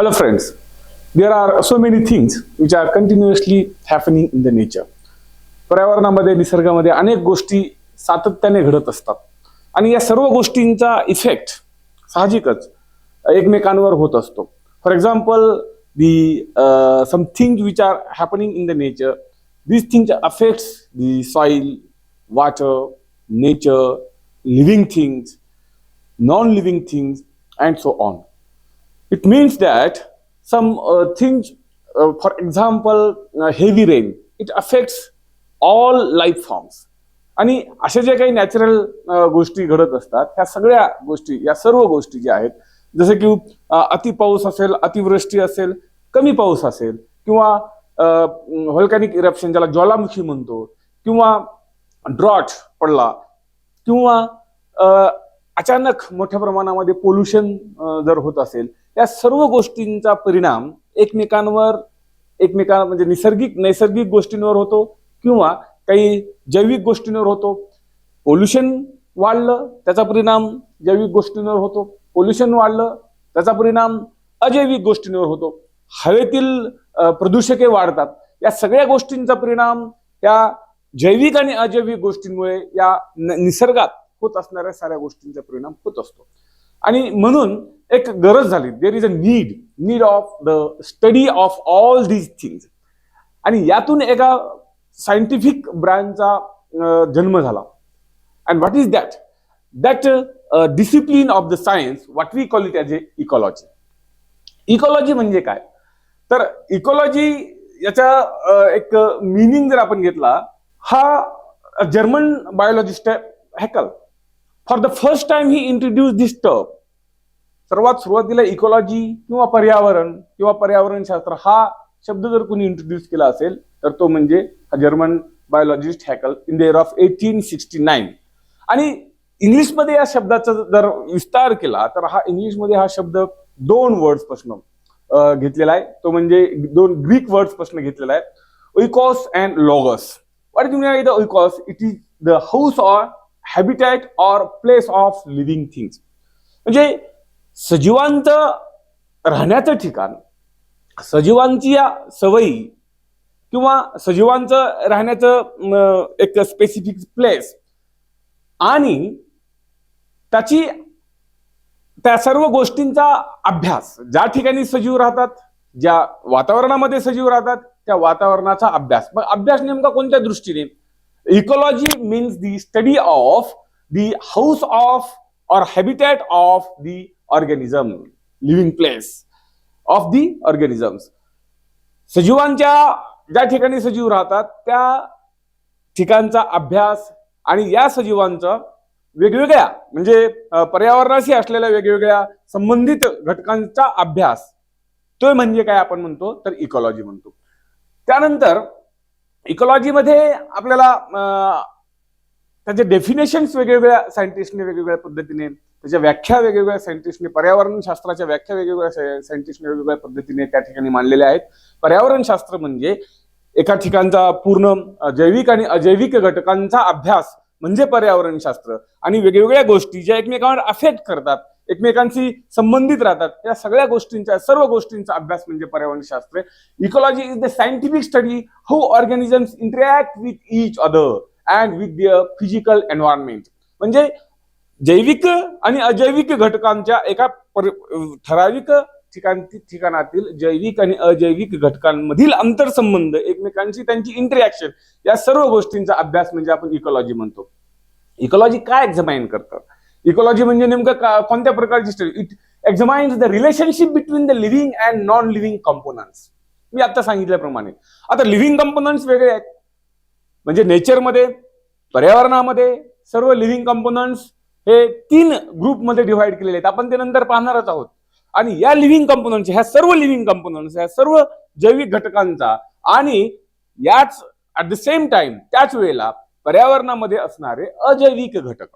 Hello friends, there are so many things which are continuously happening in the nature. पर्यावरणामध्ये निसर्गामध्ये अनेक गोष्टी सातत्याने घडत असतात आणि या सर्व गोष्टींचा इफेक्ट साहजिकच एकमेकांवर होत असतो. For example some things which are happening in the nature, these things affects the soil, water, nature, living things, non-living things, and so on. It means that some things, for example, heavy rain, it affects all life forms. आणि अशा जे काही natural गोष्टी घडत असतात त्या सगळ्या गोष्टी, या सर्व गोष्टी ज्या आहेत, जसे की अति पाऊस असेल, अतिवृष्टी असेल, कमी पाऊस असेल, किंवा व्हॉल्कॅनिक इरप्शन ज्याला ज्वालामुखी म्हणतो, किंवा ड्रॉट पडला, किंवा अचानक मोठ्या प्रमाणामध्ये पोल्युशन जर होत असेल, या सर्व गोष्टींचा परिणाम एकमेकांवर म्हणजे नैसर्गिक गोष्टींवर होतो किंवा काही जैविक गोष्टींवर होतो. पोल्युशन वाढलं त्याचा परिणाम जैविक गोष्टींवर होतो, पोल्युशन वाढलं त्याचा परिणाम अजैविक गोष्टींवर होतो, हवेतील प्रदूषके वाढतात. या सगळ्या गोष्टींचा परिणाम त्या जैविक आणि अजैविक गोष्टींमुळे या निसर्गात होत असणाऱ्या साऱ्या गोष्टींचा परिणाम होत असतो. आणि म्हणून एक गरज झाली, there is a need of the study of all these things. आणि यातून एका सायंटिफिक ब्रँचचा जन्म झाला. And what is that discipline of the science, what we call it as a ecology. Ecology म्हणजे काय, तर इकॉलॉजी याचा एक मिनिंग जर आपण घेतला, हा German biologist Haeckel, for the first time he introduce this term. सर्वात सुरुवातीला इकॉलॉजी किंवा पर्यावरणशास्त्र हा शब्द जर कोणी इंट्रोड्यूस केला असेल तर तो म्हणजे German biologist Haeckel in the year of 1869. आणि इंग्लिशमध्ये या शब्दाचा जर विस्तार केला तर इंग्लिशमध्ये हा शब्द दोन वर्ड्स पासून घेतलेला आहे. तो म्हणजे दोन ग्रीक वर्ड्स पासून घेतलेला आहे, oikos and logos. What do mean by oikos? It is the house or habitat or place of living things. म्हणजे सजीवांचं राहण्याचं ठिकाण, सजीवांची या सवयी किंवा सजीवांचं राहण्याचं एक स्पेसिफिक प्लेस आणि त्या सर्व गोष्टींचा अभ्यास, ज्या ठिकाणी सजीव राहतात, ज्या वातावरणामध्ये सजीव राहतात त्या वातावरणाचा अभ्यास. मग अभ्यास नेमका कोणत्या दृष्टीने? Ecology means the study of the house of or habitat of the organism, living place of the organisms. सजीवांच्या ज्या ठिकाणी सजीव राहतात त्या ठिकाणचा अभ्यास आणि या सजीवांचा वेगवेगळ्या म्हणजे पर्यावरणाशी असलेल्या वेगवेगळ्या संबंधित घटकांचा अभ्यास, तो म्हणजे काय आपण म्हणतो तर इकॉलॉजी म्हणतो. त्यानंतर इकॉलॉजीमध्ये आपल्याला त्याचे डेफिनेशन्स वेगवेगळ्या सायंटिस्टने वेगवेगळ्या पद्धतीने, त्याच्या व्याख्या वेगवेगळ्या सायंटिस्टने, पर्यावरण शास्त्राच्या व्याख्या वेगवेगळ्या सायंटिस्टने वेगवेगळ्या पद्धतीने त्या ठिकाणी मांडलेल्या आहेत. पर्यावरणशास्त्र म्हणजे एका ठिकाणचा पूर्ण जैविक आणि अजैविक घटकांचा अभ्यास म्हणजे पर्यावरणशास्त्र. आणि वेगवेगळ्या गोष्टी ज्या एकमेकांवर अफेक्ट करतात, एकमेकांशी संबंधित राहतात, या सगळ्या गोष्टींचा, सर्व गोष्टींचा अभ्यास म्हणजे पर्यावरणशास्त्र. Ecology is the scientific study how organisms interact with each other and with the physical environment. म्हणजे जैविक आणि अजैविक घटकांच्या एका ठराविक ठिकाणातील जैविक आणि अजैविक घटकांमधील आंतरसंबंध, एकमेकांशी त्यांची इंटरॅक्शन, या सर्व गोष्टींचा अभ्यास म्हणजे आपण इकॉलॉजी म्हणतो. इकॉलॉजी काय एक्झामाइन करतं? इकॉलॉजी म्हणजे नेमकं कोणत्या प्रकारची study? It examines the relationship between the living and non living components. मी आता सांगितल्याप्रमाणे आता लिव्हिंग कंपोनंट्स वेगळे आहेत, म्हणजे नेचरमध्ये, पर्यावरणामध्ये सर्व लिव्हिंग कंपोनंट्स हे 3 ग्रुपमध्ये डिव्हाइड केलेले आहेत. आपण ते नंतर पाहणारच आहोत. आणि या लिव्हिंग कंपोनंट्स, ह्या सर्व लिव्हिंग कंपोनंट्स, ह्या सर्व जैविक घटकांचा आणि याच ऍट द सेम टाइम त्याच वेळेला पर्यावरणामध्ये असणारे अजैविक घटक.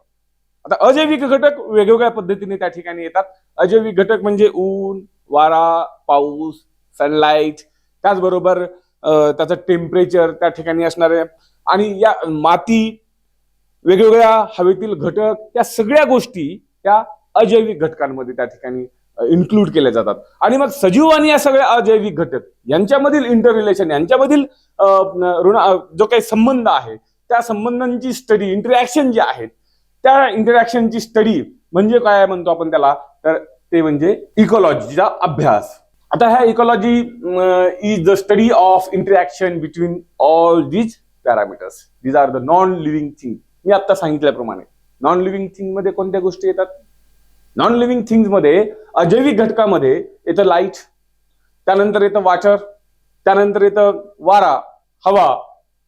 आता अजैविक घटक वेगवेगळ्या पद्धतीने त्या ठिकाणी येतात. अजैविक घटक म्हणजे ऊन, वारा, पाऊस, सनलाइट, त्याचबरोबर त्याचं टेम्परेचर त्या ठिकाणी असणारे, आणि या माती, वेगवेगळ्या हवेतील घटक, या सगळ्या गोष्टी त्या अजैविक घटकांमध्ये त्या ठिकाणी इन्क्लूड केले जातात. आणि मग सजीव आणि या सगळ्या अजैविक घटक यांच्यामधील इंटर रिलेशन, यांच्यामधील जो काही संबंध आहे त्या संबंधांची स्टडी, इंटरॅक्शन जे आहेत त्या इंटरॅक्शनची स्टडी म्हणजे काय म्हणतो आपण त्याला, तर ते म्हणजे इकॉलॉजीचा अभ्यास. आता ह्या ecology is the study of interaction between all these parameters. These are the non living thing. मी आता सांगितल्याप्रमाणे नॉन लिव्हिंग थिंग मध्ये कोणत्या गोष्टी येतात? नॉन लिव्हिंग थिंग्स मध्ये अजैविक घटकामध्ये येतं लाईट, त्यानंतर येतं वॉटर, त्यानंतर येतं वारा, हवा,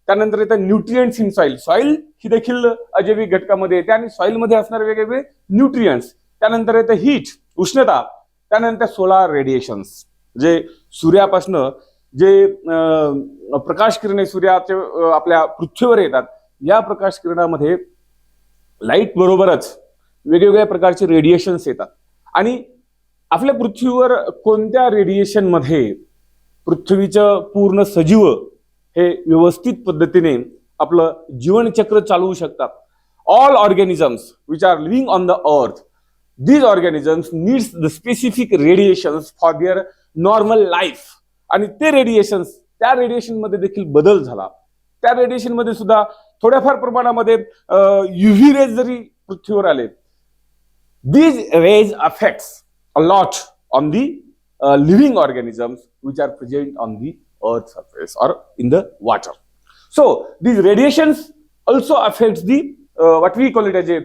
त्यानंतर येतं न्यूट्रिएंट्स इन सॉइल. सॉइल ही देखील अजैविक घटकामध्ये येते आणि सॉइल मध्ये असणारे वेगवेगळे न्यूट्रिएंट्स. त्यानंतर येतं हीट, उष्णता, त्यानंतर सोलार रेडिएशन्स, जे सूर्यापासनं जे प्रकाश किरणे सूर्याचे आपल्या पृथ्वीवर येतात, या प्रकाश किरणामध्ये लाईट बरोबरच वेगवेगळ्या प्रकारचे रेडिएशन्स येतात. आणि आपल्या पृथ्वीवर कोणत्या रेडिएशन मध्ये पृथ्वीचं पूर्ण सजीव हे व्यवस्थित पद्धतीने आपलं जीवनचक्र चालवू शकतात. All organisms which are living on the earth, these organisms needs the specific radiations for their normal life. आणि ते रेडिएशन्स, त्या रेडिएशन मध्ये देखील बदल झाला. त्या रेडिएशन मध्ये सुद्धा थोड्याफार प्रमाणामध्ये युव्ही रेज जरी पृथ्वीवर आले, these rays affects a lot on the living organisms which are present on the earth surface or in the water. So these radiations also affects the what we call it as a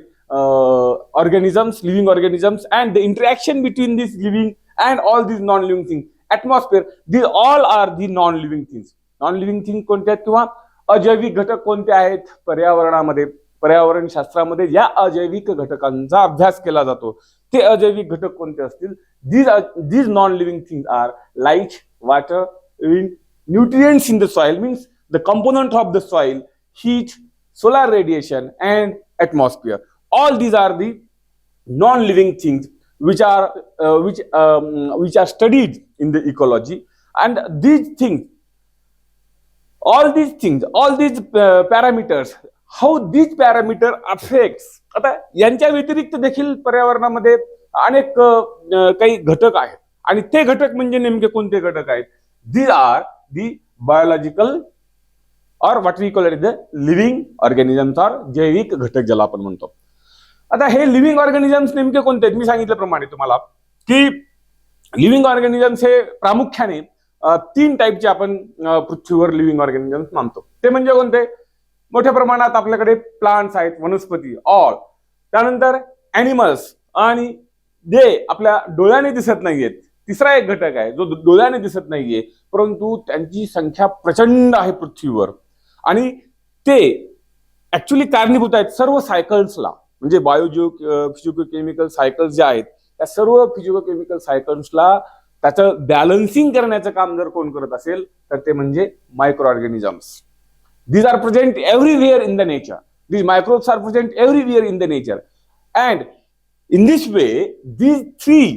organisms, living organisms, and the interaction between these living and all these non-living things. Atmosphere, these all are the non-living things. Non-living things कोणते आहेत किंवा अजैविक घटक कोणते आहेत? पर्यावरणामध्ये, पर्यावरण शास्त्रामध्ये या अजैविक घटकांचा अभ्यास केला जातो. ते अजैविक घटक कोणते असतील? These non-living things are light, water, wind, nutrients in the soil, means the component of the soil, heat, solar radiation, and atmosphere. All these are the non-living things which are studied in the ecology. And these things, all these parameters, how these parameter affects. आता यांच्या व्यतिरिक्त देखील पर्यावरणामध्ये अनेक काही घटक आहेत आणि ते घटक म्हणजे नेमके कोणते घटक आहेत? These are the biological or what we call it the living organisms or जैविक घटक ज्याला आपण म्हणतो. आता हे लिव्हिंग ऑर्गॅनिझम्स नेमके कोणते आहेत? मी सांगितल्याप्रमाणे तुम्हाला की लिव्हिंग ऑर्गॅनिझम्स हे प्रामुख्याने 3 टाईपचे आपण पृथ्वीवर लिव्हिंग ऑर्गॅनिझम्स मानतो. ते म्हणजे कोणते? मोठ्या प्रमाणात आपल्याकडे प्लांट्स आहेत, वनस्पती, ऑल. त्यानंतर ॲनिमल्स, आणि जे आपल्या डोळ्याने दिसत नाहीयेत. तिसरा एक घटक आहे जो डोळ्याने दिसत नाहीये परंतु त्यांची संख्या प्रचंड आहे पृथ्वीवर आणि ते ऍक्च्युली कारणीभूत आहेत सर्व सायकल्सला. म्हणजे फिजिकोकेमिकल सायकल्स जे आहेत त्या सर्व फिजिकोकेमिकल सायकल्सला त्याचं बॅलन्सिंग करण्याचं काम जर कोण करत असेल तर ते म्हणजे micro organisms. These are present everywhere in the nature. These microbes are present everywhere in the nature. And in this way, these 3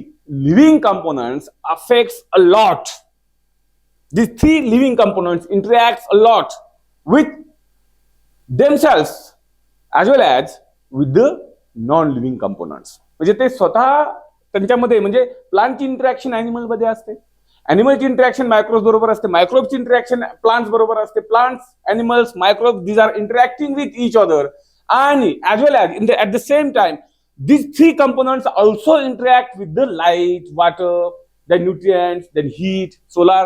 living components affects a lot. These 3 living components interacts a lot with themselves as well as with the non-living components. म्हणजे ते स्वतः त्यांच्यामध्ये, म्हणजे प्लांटची interaction animal मध्ये असते, ॲनिमलची interaction microbes बरोबर असते, मायक्रोब्सची इंटरॅक्शन प्लांट्स बरोबर असते, plants, animals, microbes, these are interacting with each other. आणि as well as at the same time these 3 components also interact with the light, water, the nutrients, then heat, solar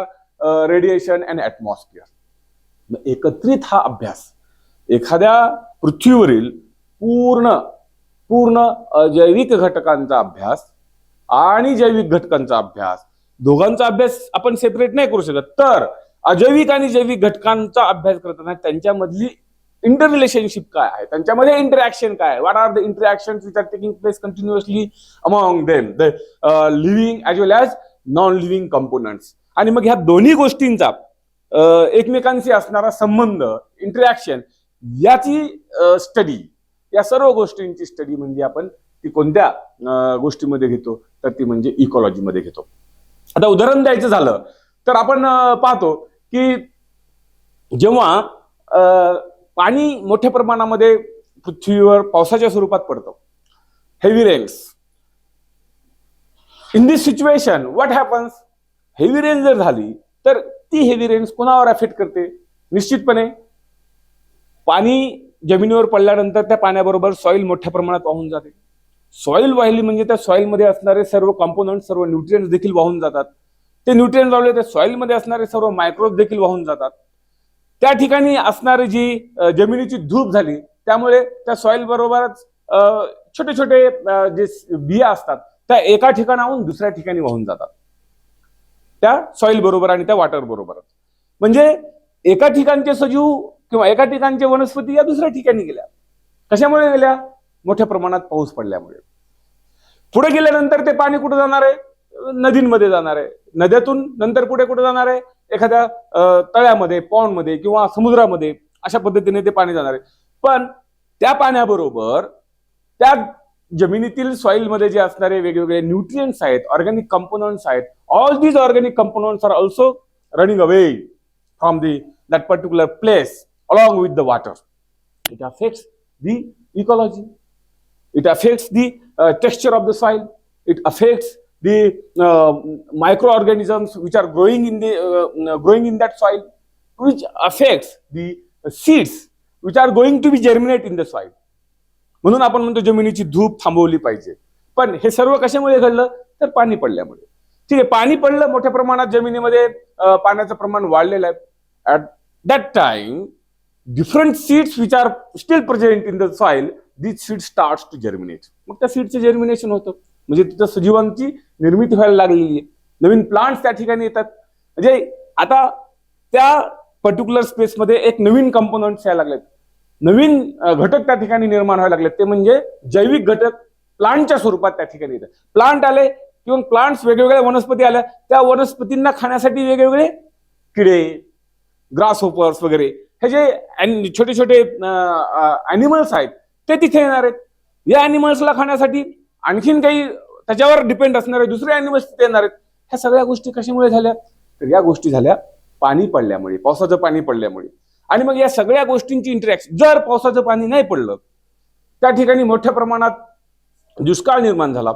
radiation and atmosphere. एकत्रित हा अभ्यास एखाद्या पृथ्वीवरील पूर्ण जैविक घटकांचा अभ्यास आणि जैविक घटकांचा अभ्यास, दोघांचा अभ्यास आपण सेपरेट नाही करू शकत. तर अजैविक आणि जैविक घटकांचा अभ्यास करताना त्यांच्यामधली इंटर रिलेशनशिप काय आहे, त्यांच्यामध्ये इंटरॅक्शन काय आहे, what are the interactions which are taking place continuously among them, the living as well as non living components. आणि मग ह्या दोन्ही गोष्टींचा एकमेकांशी असणारा संबंध, इंटरॅक्शन, याची स्टडी, या सर्व गोष्टींची स्टडी म्हणजे आपण ती कोणत्या गोष्टीमध्ये घेतो तर ती म्हणजे इकॉलॉजीमध्ये घेतो. आता उदाहरण द्यायचं झालं तर आपण पाहतो की जेव्हा पाणी मोठ्या प्रमाणामध्ये पृथ्वीवर पावसाच्या स्वरूपात पडतं, heavy rains, in this situation what happens, heavy rain जर झाली तर ती हेवी रेन्स कोणावर अफेक्ट करते? निश्चितपणे पाणी जमिनीवर पडल्यानंतर त्या पाण्याबरोबर सॉइल मोठ्या प्रमाणात वाहून जाते. सॉइल वाहिली म्हणजे त्या सॉइलमध्ये असणारे सर्व कॉम्पोनंट, सर्व न्यूट्रिएंट्स देखील वाहून जातात. ते न्यूट्रिएंट्स वाहले तर सॉइलमध्ये असणारे सर्व मायक्रोब्स देखील वाहून जातात. त्या ठिकाणी असणारी जी जमिनीची धूप झाली त्यामुळे त्या सॉइल बरोबरच छोटे छोटे जे बिया असतात त्या एका ठिकाणाहून दुसऱ्या ठिकाणी वाहून जातात, त्या सॉइल बरोबर आणि त्या वॉटर बरोबर. म्हणजे एका ठिकाणचे सजीव किंवा एका ठिकाणचे वनस्पती या दुसऱ्या ठिकाणी गेल्या. कशामुळे गेल्या? मोठ्या प्रमाणात पाऊस पडल्यामुळे. पुढे गेल्यानंतर ते पाणी कुठे जाणार आहे? नदींमध्ये जाणार आहे. नद्यातून नंतर पुढे कुठे जाणार आहे? एखाद्या तळ्यामध्ये, पॉन्डमध्ये किंवा समुद्रामध्ये. अशा पद्धतीने ते पाणी जाणार आहे. पण त्या पाण्याबरोबर त्या जमिनीतील सॉइलमध्ये जे असणारे वेगवेगळे न्यूट्रिएंट्स आहेत, ऑर्गॅनिक कंपोनंट्स आहेत, all these organic components are also running away from that particular place along with the water. It affects the ecology. It affects the texture of the soil. It affects the microorganisms which are growing in that soil, which affects the seeds which are going to be germinate in the soil. म्हणून आपण म्हणतो जमिनीची धूप थांबवली पाहिजे. पण हे सर्व कशामुळे घडलं? तर पाणी पडल्यामुळे. ठीक आहे, पाणी पडलं मोठ्या प्रमाणात, जमिनीमध्ये पाण्याचं प्रमाण वाढलेलं आहे. At that time, different seeds which are still present in the soil, these seeds starts to germinate. मग त्या सीडचे जर्मिनेशन होतं, म्हणजे तिथं सजीवांची निर्मिती व्हायला लागलेली आहे. नवीन प्लांट्स त्या ठिकाणी येतात. म्हणजे आता त्या पर्टिक्युलर स्पेसमध्ये एक नवीन कंपोनंट्स यायला लागलेत, नवीन घटक त्या ठिकाणी निर्माण व्हायला लागलेत. ते म्हणजे जैविक घटक प्लांटच्या स्वरूपात त्या ठिकाणी येतात. प्लांट आले किंवा प्लांट्स, वेगवेगळ्या वनस्पती आल्या, त्या वनस्पतींना खाण्यासाठी वेगवेगळे किडे, ग्रास होपर्स वगैरे हे जे छोटे छोटे अॅनिमल्स आहेत ते तिथे येणार आहेत. या अॅनिमल्सला खाण्यासाठी आणखीन काही त्याच्यावर डिपेंड असणारे दुसरे अॅनिमल्स तिथे येणार आहेत. ह्या सगळ्या गोष्टी कशामुळे झाल्या? तर या गोष्टी झाल्या पाणी पडल्यामुळे, पावसाचं पाणी पडल्यामुळे. आणि मग या सगळ्या गोष्टींची इंटरॅक्शन, जर पावसाचं पाणी नाही पडलं, त्या ठिकाणी मोठ्या प्रमाणात दुष्काळ निर्माण झाला,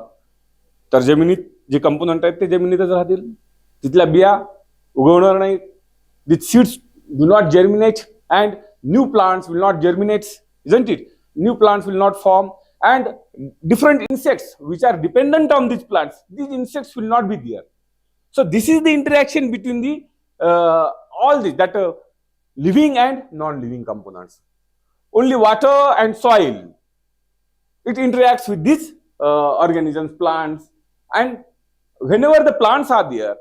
तर जमिनीत जे कंपोनंट आहेत ते जमिनीतच राहतील, तिथल्या बिया उगवणार नाहीत. The seeds do not germinate and new plants will not germinate, isn't it? New plants will not form, and different insects which are dependent on these plants, these insects will not be there. So this is the interaction between the all these that living and non-living components. Only water and soil, it interacts with these organisms, plants, and whenever the plants are there,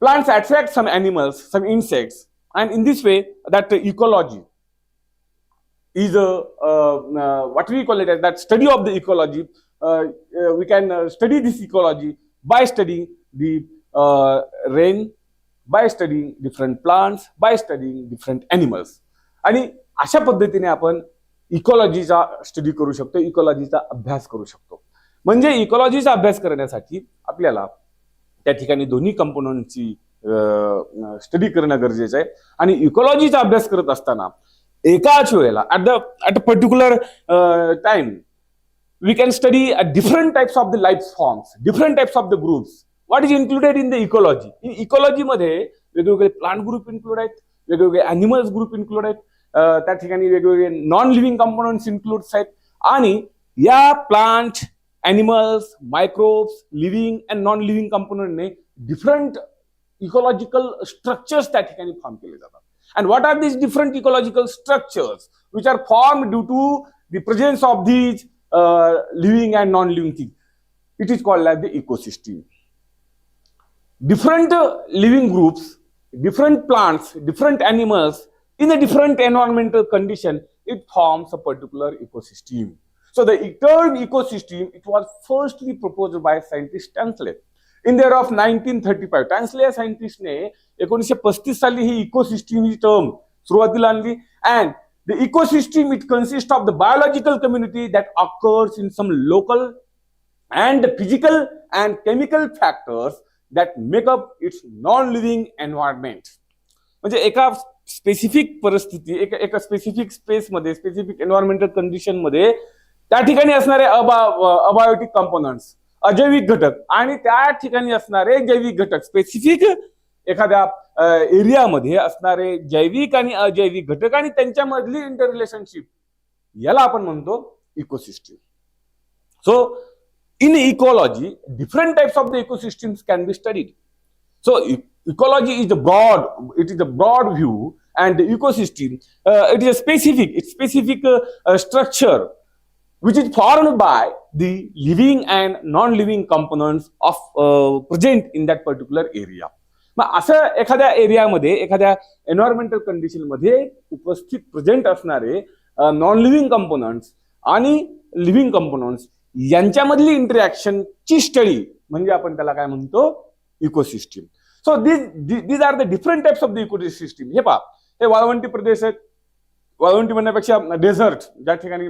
plants attract some animals, some insects, and in this way, that ecology is what we call it as that study of the ecology. We can study this ecology by studying the rain, by studying different plants, by studying different animals. आणि अशा पद्धतीने आपण इकॉलॉजीचा study करू शकतो, इकॉलॉजीचा अभ्यास करू शकतो. म्हणजे इकॉलॉजीचा अभ्यास करण्यासाठी आपल्याला त्या ठिकाणी दोन्ही कंपोनंटची स्टडी करणं गरजेचं आहे. आणि इकॉलॉजीचा अभ्यास करत असताना एकाच वेळेला at a particular time we can study different types of the life forms, different types of the groups. What is included in the ecology? In इकॉलॉजीमध्ये वेगवेगळे प्लांट ग्रुप इन्क्लूड आहेत, वेगवेगळे अॅनिमल्स ग्रुप इन्क्लूड आहेत, त्या ठिकाणी वेगवेगळे non living components includes आहेत. आणि या plant, animals, microbes, living and non-living component ने different ecological structures त्या ठिकाणी फॉर्म केले जातात. And what are these different ecological structures which are formed due to the presence of these living and non-living things? It is called as the ecosystem. Different living groups, different plants, different animals in a different environmental condition, it forms a particular ecosystem. So the term ecosystem, it was firstly proposed by scientist Tansley in the year of 1935. Tansley या scientist ने 1935 साली ही ecosystem ही term सुरुवातीला आणली. And the ecosystem, it consists of the biological community that occurs in some local and physical and chemical factors that make up its non-living environment. म्हणजे एका specific परिस्थिती, एका specific space मध्ये, specific environmental condition मध्ये त्या ठिकाणी असणारे abiotic components अजैविक घटक आणि त्या ठिकाणी असणारे जैविक घटक, स्पेसिफिक एखाद्या एरियामध्ये असणारे जैविक आणि अजैविक घटक आणि त्यांच्यामधली इंटर रिलेशनशिप, याला आपण म्हणतो ecosystem. So in ecology, different types of the ecosystems can be studied. So ecology is a broad view, and the ecosystem, it is a specific structure which is formed by the living and non-living components of present in that particular area. मग असं एखाद्या एरियामध्ये, एखाद्या environmental condition मध्ये उपस्थित present असणारे non living components आणि living components यांच्यामधली इंटरॅक्शन ची स्टडी म्हणजे आपण त्याला काय म्हणतो, ecosystem. So these are the different types of the ecosystem. हे पहा, हे वाळवंटी प्रदेश आहेत. वाळवंटी म्हणण्यापेक्षा डेझर्ट, ज्या ठिकाणी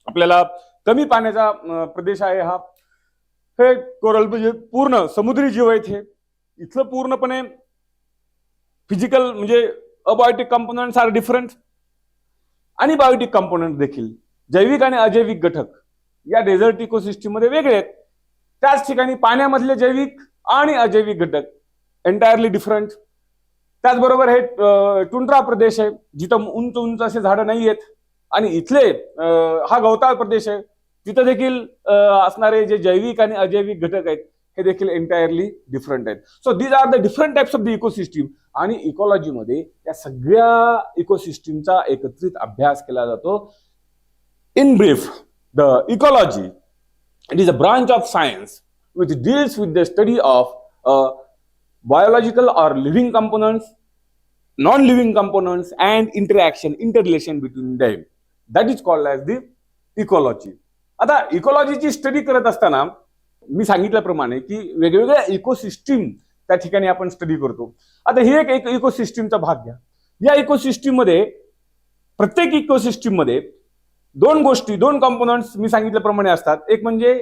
आपल्याला कमी पाण्याचा प्रदेश आहे, हा हे कोरल म्हणजे पूर्ण समुद्री जीव आहेत. हे इथलं पूर्णपणे फिजिकल म्हणजे अबायोटिक कंपोनंट्स आर डिफरंट आणि बायोटिक कंपोनंट देखील, जैविक आणि अजैविक घटक या डेझर्ट इकोसिस्टीम मध्ये वेगळे आहेत. त्याच ठिकाणी पाण्यामधले जैविक आणि अजैविक घटक एंटायरली डिफरंट. त्याचबरोबर हे टुंड्रा प्रदेश आहे, जिथं उंच उंच असे झाडं नाही आहेत, आणि इथले हा गवताळ प्रदेश आहे, तिथं देखील असणारे जे जैविक आणि अजैविक घटक आहेत हे देखील एंटायरली डिफरंट आहेत. So these are the different types of the ecosystem. आणि इकॉलॉजीमध्ये या सगळ्या इकोसिस्टीमचा एकत्रित अभ्यास केला जातो. In brief, the ecology, it is a branch of science which deals with the study of biological or living components, non-living components, and interrelation between them. That is called as the ecology. आता इकॉलॉजीची study करत असताना मी सांगितल्याप्रमाणे की वेगवेगळ्या ecosystem त्या ठिकाणी आपण study करतो. आता ही एक इकोसिस्टीमचा भाग घ्या. या इकोसिस्टीम मध्ये, प्रत्येक इकोसिस्टीम मध्ये दोन कंपोनंट्स मी सांगितल्याप्रमाणे असतात. एक म्हणजे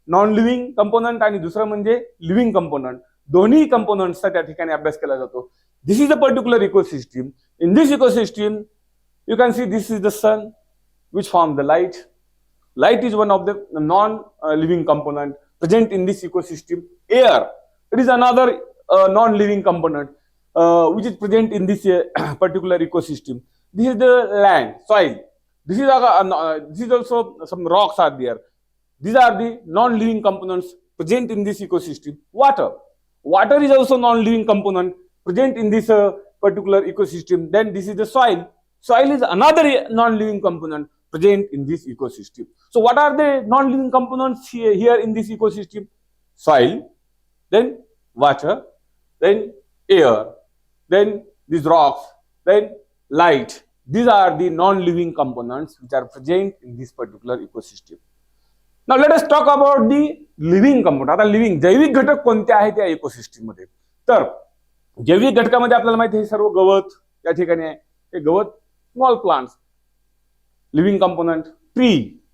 नॉन लिव्हिंग कंपोनंट आणि दुसरं म्हणजे लिव्हिंग कंपोनंट. दोन्ही कंपोनंट्सचा त्या ठिकाणी अभ्यास केला जातो. This is a particular ecosystem. In this ecosystem you can see this is the sun which form the light. Light is one of the non-living component present in this ecosystem. Air, it is another non-living component which is present in this particular ecosystem. This is the land, soil. This is also some rocks are there. These are the non-living components present in this ecosystem. Water is also non-living component present in this particular ecosystem. Then this is the soil. Soil is another non-living component present in this ecosystem. So what are the non-living components here in this ecosystem? Soil, then water, then air, then these rocks, then light. These are the non-living components which are present in this particular ecosystem. Now let us talk about the living component. आता living, जैविक घटक कोणते आहेत या ecosystem मध्ये? तर जैविक घटकामध्ये आपल्याला माहिती आहे सर्व गवत या ठिकाणी आहे. हे गवत, small plants, living component. Tree,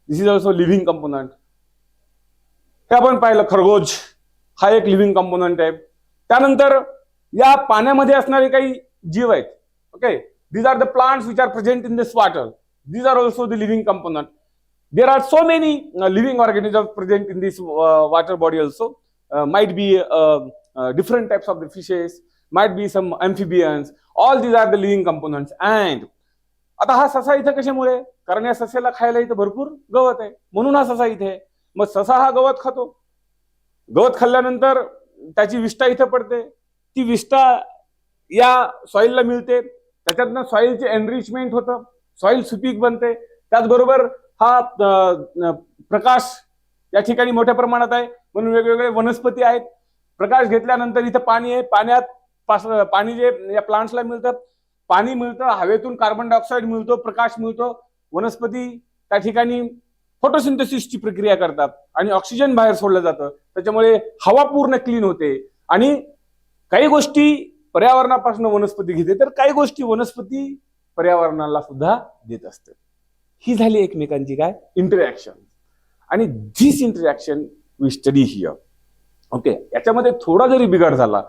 this is also living component. हे आपण पाहिलं खरगोश, हा एक लिव्हिंग कंपोनंट आहे. त्यानंतर या पाण्यामध्ये असणारे काही जीव आहेत. Okay, these are the plants which are present in this water. These are also the living component. There are so many living organisms present in this water body also. Might be different types of the fishes, might be some amphibians. All these are the living components. And आता हा ससा इथे कशामुळे? कारण या सस्याला खायला इथे भरपूर गवत आहे, म्हणून हा ससा इथे आहे. मग ससा हा गवत खातो. गवत खाल्ल्यानंतर त्याची विष्ठा इथे पडते. ती विष्ठा या सॉइलला मिळते. त्याच्यातनं सॉइलचे एनरिचमेंट होतं, सॉइल सुपीक बनते. त्याचबरोबर हा प्रकाश या ठिकाणी मोठ्या प्रमाणात आहे, म्हणून वेगवेगळे वनस्पती आहेत. प्रकाश घेतल्यानंतर इथं पाणी आहे. पाणी जे या प्लांट्सला मिळतं, पाणी मिळतं, हवेतून कार्बन डायऑक्साईड मिळतो, प्रकाश मिळतो. वनस्पती त्या ठिकाणी फोटोसिंथेसिसची प्रक्रिया करतात आणि ऑक्सिजन बाहेर सोडलं जातं. त्याच्यामुळे हवा पूर्ण क्लीन होते. आणि काही गोष्टी पर्यावरणापासून वनस्पती घेते, तर काही गोष्टी वनस्पती पर्यावरणाला सुद्धा देत असते. ही झाली एकमेकांची काय इंटरॅक्शन. आणि this interaction we study here. Okay, याच्यामध्ये थोडा जरी बिघाड झाला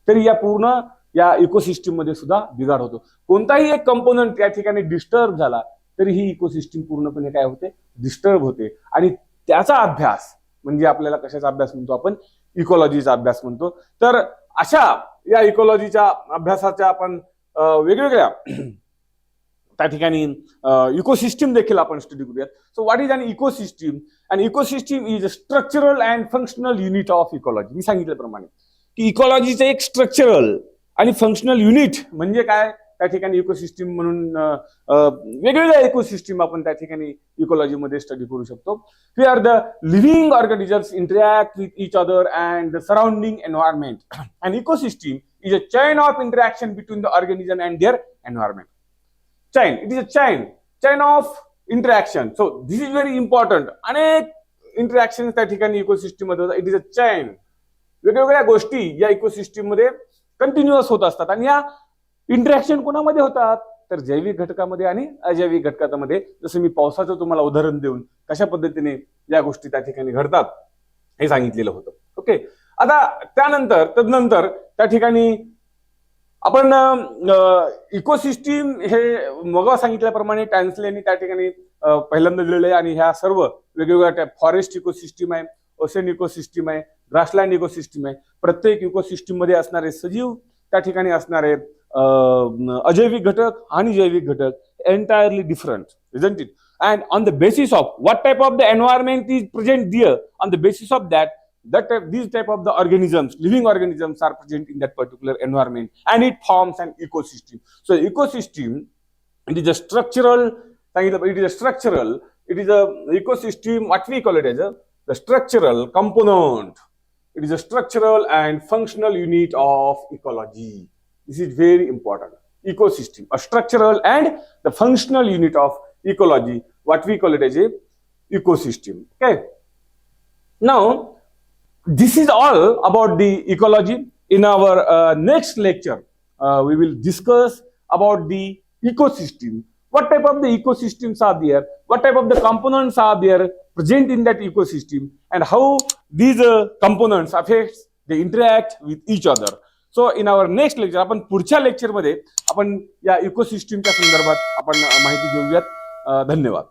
तरी या पूर्ण या इकोसिस्टीम मध्ये सुद्धा बिघाड होतो. कोणताही एक कंपोनंट या ठिकाणी डिस्टर्ब झाला तरी ही इकोसिस्टीम पूर्णपणे काय होते, डिस्टर्ब होते. आणि त्याचा अभ्यास म्हणजे आपल्याला कशाचा अभ्यास म्हणतो आपण, इकॉलॉजीचा अभ्यास म्हणतो. तर अशा या इकॉलॉजीच्या अभ्यासाच्या आपण वेगवेगळ्या त्या ठिकाणी इकोसिस्टीम देखील आपण स्टडी करूयात. So what is an ecosystem? An ecosystem is a structural and functional unit of ecology. मी सांगितल्याप्रमाणे की इकॉलॉजीचं एक स्ट्रक्चरल आणि फंक्शनल युनिट म्हणजे काय, त्या ठिकाणी इकोसिस्टीम म्हणून वेगवेगळ्या इकोसिस्टीम आपण त्या ठिकाणी इकॉलॉजीमध्ये स्टडी करू शकतो. Where the living organisms interact with each other and the surrounding environment. And ecosystem is a chain of interaction between the organism and their environment. Chain. It is a chain of interaction. So this is very important. अनेक interaction त्या ठिकाणी ecosystem मध्ये होतात. It is a chain. वेगवेगळ्या गोष्टी या ecosystem मध्ये continuous होत असतात. आणि या इंटरॅक्शन कोणामध्ये होतात, तर जैविक घटकामध्ये आणि अजैविक घटकामध्ये. जसं मी पावसाचं तुम्हाला उदाहरण देऊन कशा पद्धतीने या गोष्टी त्या ठिकाणी घडतात हे सांगितलेलं होतं. ओके. आता तदनंतर त्या ठिकाणी आपण इकोसिस्टीम हे मग सांगितल्याप्रमाणे टॅन्सलेनी त्या ठिकाणी पहिल्यांदा दिलेलं आहे. आणि ह्या सर्व वेगवेगळ्या फॉरेस्ट इकोसिस्टीम आहे, ओशन इकोसिस्टीम आहे, ग्रासलँड इकोसिस्टीम आहे. प्रत्येक इकोसिस्टीम मध्ये असणारे सजीव, त्या ठिकाणी असणारे अजैविक घटक आणि जैविक घटक entirely different, isn't it? And on the basis of what type of the environment is present there, on the basis of these type of the organisms, living organisms are present in that particular environment, and it forms an ecosystem. So ecosystem, it is a structural, it is a ecosystem, what we call it as the structural component. It is a structural and functional unit of ecology. This is very important. Ecosystem, a structural and the functional unit of ecology, what we call it as a ecosystem. Okay. Now, this is all about the ecology. In our next lecture, we will discuss about the ecosystem. What type of the ecosystems are there? What type of the components are there present in that ecosystem? And how these components affects, they interact with each other. So in our next lecture, आपण पुढच्या lecture मध्ये आपण या इकोसिस्टीमच्या संदर्भात आपण माहिती घेऊयात. धन्यवाद.